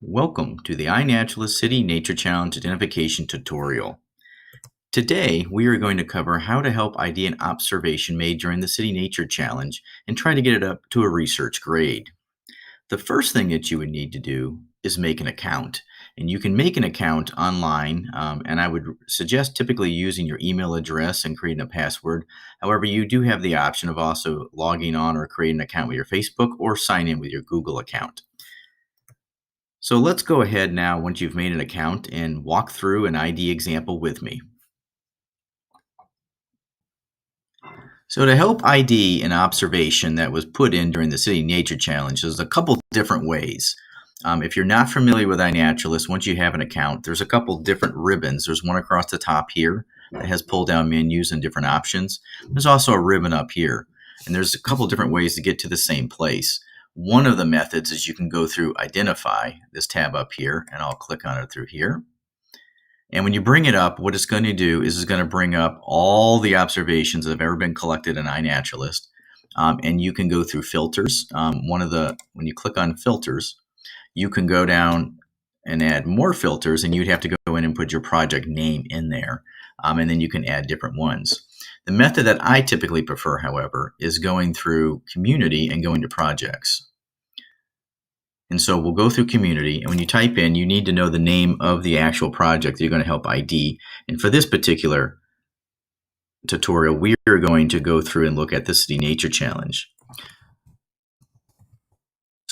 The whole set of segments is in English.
Welcome to the iNaturalist City Nature Challenge Identification tutorial. Today, we are going to cover how to help ID an observation made during the City Nature Challenge and try to get it up to a research grade. The first thing that you would need to do is make an account. And you can make an account online, and I would suggest typically using your email address and creating a password. However, you do have the option of also logging on or creating an account with your Facebook or sign in with your Google account. So let's go ahead now, once you've made an account, and walk through an ID example with me. So to help ID an observation that was put in during the City Nature Challenge, there's a couple different ways. If you're not familiar with iNaturalist, once you have an account, there's a couple different ribbons. There's one across the top here that has pull-down menus and different options. There's also a ribbon up here, and there's a couple different ways to get to the same place. One of the methods is you can go through Identify, this tab up here, and I'll click on it through here. And when you bring it up, what it's going to do is it's going to bring up all the observations that have ever been collected in iNaturalist. And you can go through filters. When you click on filters, you can go down and add more filters, and you'd have to go in and put your project name in there. And then you can add different ones. The method that I typically prefer, however, is going through Community and going to Projects. And so we'll go through Community, and when you type in, you need to know the name of the actual project that you're going to help ID. And for this particular tutorial, we are going to go through and look at the City Nature Challenge.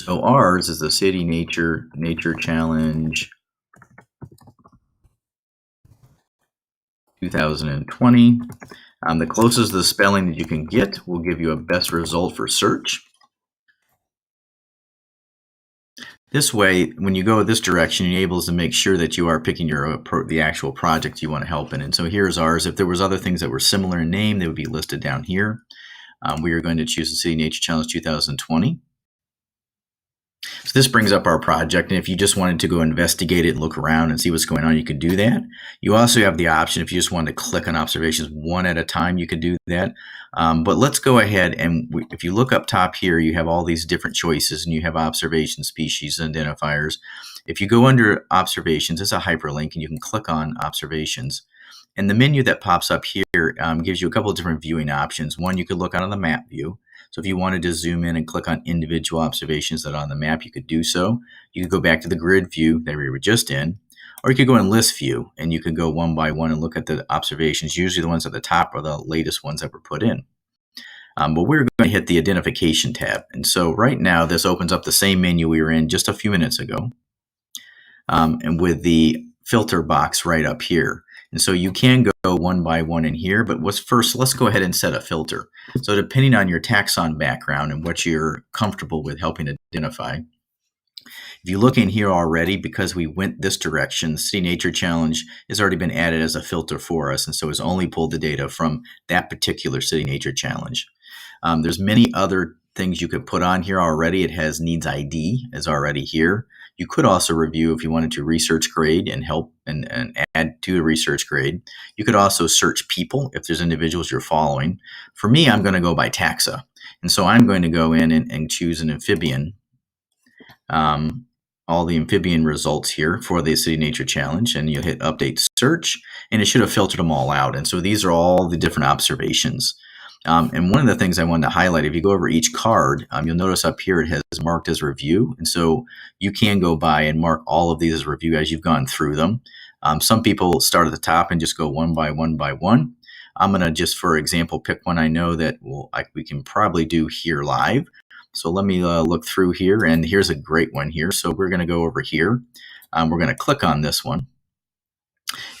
So ours is the City Nature Challenge 2020. The closest to the spelling that you can get will give you a best result for search. This way, when you go this direction, you're able to make sure that you are picking the actual project you want to help in. And so here's ours. If there was other things that were similar in name, they would be listed down here. We are going to choose the City Nature Challenge 2020. So this brings up our project, and if you just wanted to go investigate it and look around and see what's going on, you could do that. You also have the option, if you just wanted to click on observations one at a time, you could do that. But let's go ahead, and if you look up top here, you have all these different choices, and you have observation, species, identifiers. If you go under observations, it's a hyperlink, and you can click on observations. And the menu that pops up here gives you a couple of different viewing options. One, you could look out on the map view. So if you wanted to zoom in and click on individual observations that are on the map, you could do so. You could go back to the grid view that we were just in, or you could go in list view, and you could go one by one and look at the observations. Usually the ones at the top are the latest ones that were put in. But we're going to hit the identification tab. And so right now, this opens up the same menu we were in just a few minutes ago, and with the filter box right up here. And so you can go one by one in here, but first, let's go ahead and set a filter. So depending on your taxon background and what you're comfortable with helping identify, if you look in here already, because we went this direction, the City Nature Challenge has already been added as a filter for us, and so it's only pulled the data from that particular City Nature Challenge. There's many other things you could put on here already. It has Needs ID is already here. You could also review if you wanted to research grade and help and add to a research grade. You could also search people if there's individuals you're following. For me, I'm going to go by taxa. And so I'm going to go in and choose an amphibian, all the amphibian results here for the City Nature Challenge. And you'll hit Update Search, and it should have filtered them all out. And so these are all the different observations. And one of the things I wanted to highlight, if you go over each card, you'll notice up here it has marked as review. And so you can go by and mark all of these as review as you've gone through them. Some people start at the top and just go one by one by one. I'm going to just, for example, pick one I know that we can probably do here live. So let me look through here, and here's a great one here. So we're going to go over here. We're going to click on this one,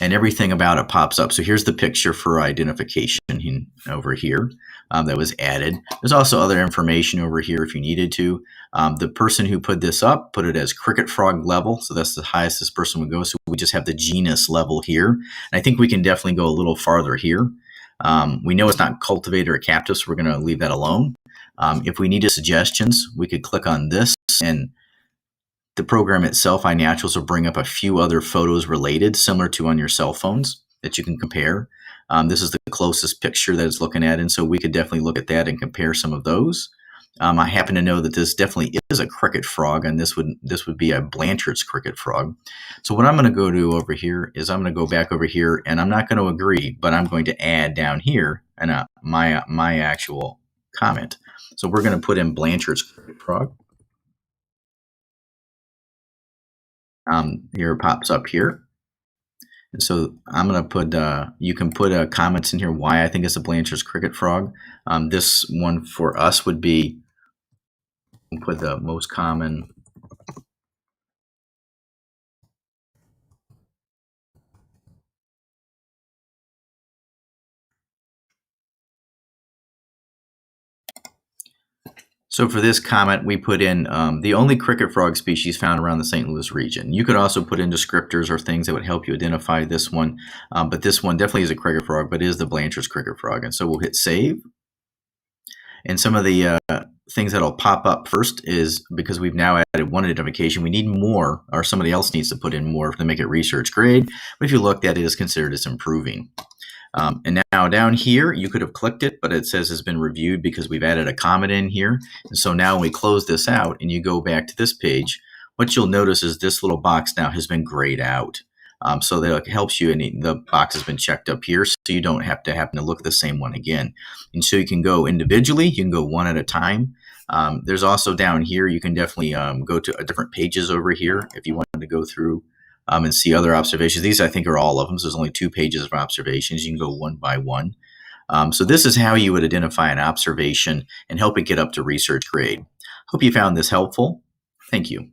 and everything about it pops up. So here's the picture for identification over here that was added. There's also other information over here if you needed to. The person who put this up put it as cricket frog level, so that's the highest this person would go. So we just have the genus level here. And I think we can definitely go a little farther here. We know it's not cultivated or captive, so we're going to leave that alone. If we needed suggestions, we could click on this, and the program itself, iNaturalist, will bring up a few other photos related, similar to on your cell phones, that you can compare. This is the closest picture that it's looking at, and so we could definitely look at that and compare some of those. I happen to know that this definitely is a cricket frog, and this would be a Blanchard's cricket frog. So what I'm going to go to over here is I'm going to go back over here, and I'm not going to agree, but I'm going to add down here and my actual comment. So we're going to put in Blanchard's cricket frog. Here it pops up here. And so I'm going to put, you can put comments in here why I think it's a Blanchard's cricket frog. This one for us would be, put the most common. So for this comment, we put in the only cricket frog species found around the St. Louis region. You could also put in descriptors or things that would help you identify this one. But this one definitely is a cricket frog, but is the Blanchard's cricket frog. And so we'll hit save. And some of the things that'll pop up first is because we've now added one identification, we need more, or somebody else needs to put in more to make it research grade. But if you look at it, it's considered as improving. And now down here, you could have clicked it, but it says it's been reviewed because we've added a comment in here. And so now when we close this out and you go back to this page, what you'll notice is this little box now has been grayed out. So that helps you, and the box has been checked up here, so you don't have to happen to look at the same one again. And so you can go individually, you can go one at a time. There's also down here, you can definitely go to different pages over here if you wanted to go through and see other observations. These, I think, are all of them. So there's only 2 pages of observations. You can go one by one. So this is how you would identify an observation and help it get up to research grade. Hope you found this helpful. Thank you.